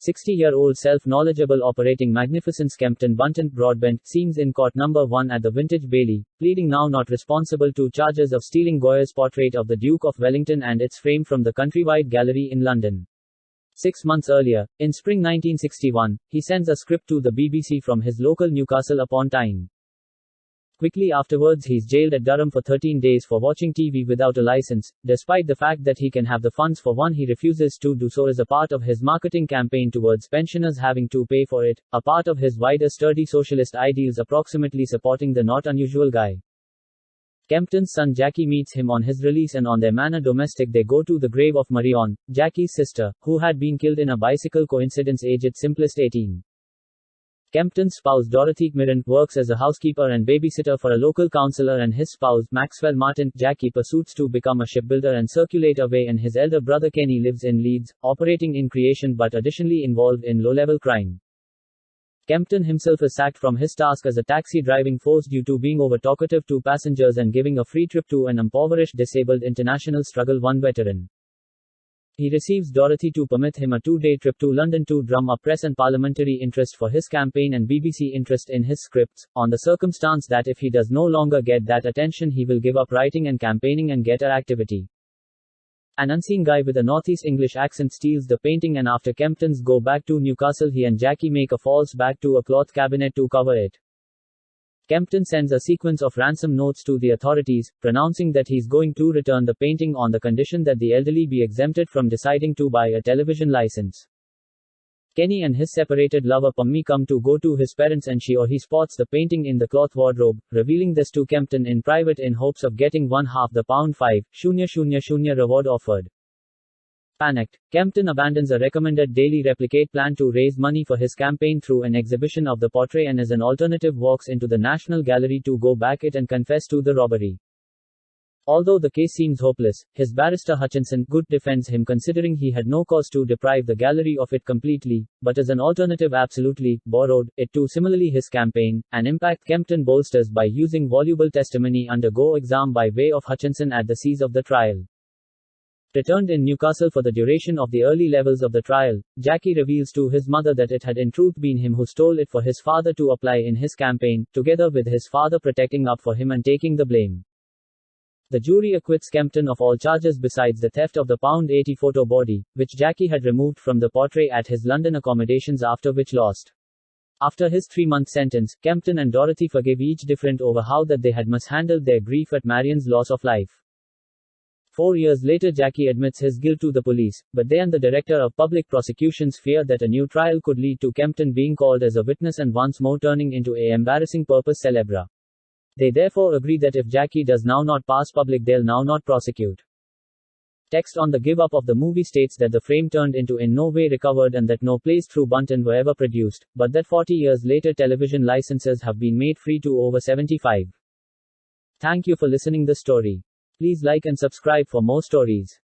60-year-old self-knowledgeable operating magnificence Kempton Bunton Broadbent seems in court number 1 at the Vintage Bailey, pleading now not responsible to charges of stealing Goya's portrait of the Duke of Wellington and its frame from the Countrywide Gallery in London. 6 months earlier, in spring 1961, he sends a script to the BBC from his local Newcastle upon Tyne. Quickly afterwards he's jailed at Durham for 13 days for watching TV without a license. Despite the fact that he can have the funds for one, he refuses to do so as a part of his marketing campaign towards pensioners having to pay for it, a part of his wider sturdy socialist ideals approximately supporting the not unusual guy. Kempton's son Jackie meets him on his release and on their manor domestic they go to the grave of Marion, Jackie's sister, who had been killed in a bicycle coincidence aged simplest 18. Kempton's spouse Dorothy Mirren works as a housekeeper and babysitter for a local councillor and his spouse, Maxwell Martin, Jackie pursues to become a shipbuilder and circulate away and his elder brother Kenny lives in Leeds, operating in creation but additionally involved in low-level crime. Kempton himself is sacked from his task as a taxi driving force due to being over-talkative to passengers and giving a free trip to an impoverished disabled International Struggle I veteran. He receives Dorothy to permit him a 2-day trip to London to drum up press and parliamentary interest for his campaign and BBC interest in his scripts, on the circumstance that if he does no longer get that attention he will give up writing and campaigning and get her activity. An unseen guy with a northeast English accent steals the painting and after Kempton's go back to Newcastle he and Jackie make a false bag to a cloth cabinet to cover it. Kempton sends a sequence of ransom notes to the authorities, pronouncing that he's going to return the painting on the condition that the elderly be exempted from deciding to buy a television license. Kenny and his separated lover Pummy come to go to his parents and she or he spots the painting in the cloth wardrobe, revealing this to Kempton in private in hopes of getting £1/2 £5,000 reward offered. Panicked, Kempton abandons a recommended daily replicate plan to raise money for his campaign through an exhibition of the portrait and as an alternative walks into the National Gallery to go back it and confess to the robbery. Although the case seems hopeless, his barrister Hutchinson Good defends him considering he had no cause to deprive the gallery of it completely, but as an alternative absolutely borrowed it to similarly his campaign, an impact Kempton bolsters by using voluble testimony under go exam by way of Hutchinson at the seize of the trial. Returned in Newcastle for the duration of the early levels of the trial, Jackie reveals to his mother that it had in truth been him who stole it for his father to apply in his campaign, together with his father protecting up for him and taking the blame. The jury acquits Kempton of all charges besides the theft of the £80 photo body, which Jackie had removed from the portrait at his London accommodations after which lost. After his 3-month sentence, Kempton and Dorothy forgive each different over how that they had mishandled their grief at Marion's loss of life. 4 years later Jackie admits his guilt to the police, but they and the director of public prosecutions fear that a new trial could lead to Kempton being called as a witness and once more turning into a embarrassing purpose celebra. They therefore agree that if Jackie does now not pass public they'll now not prosecute. Text on the give up of the movie states that the frame turned into in no way recovered and that no plays through Bunton were ever produced, but that 40 years later television licenses have been made free to over 75. Thank you for listening the story. Please like and subscribe for more stories.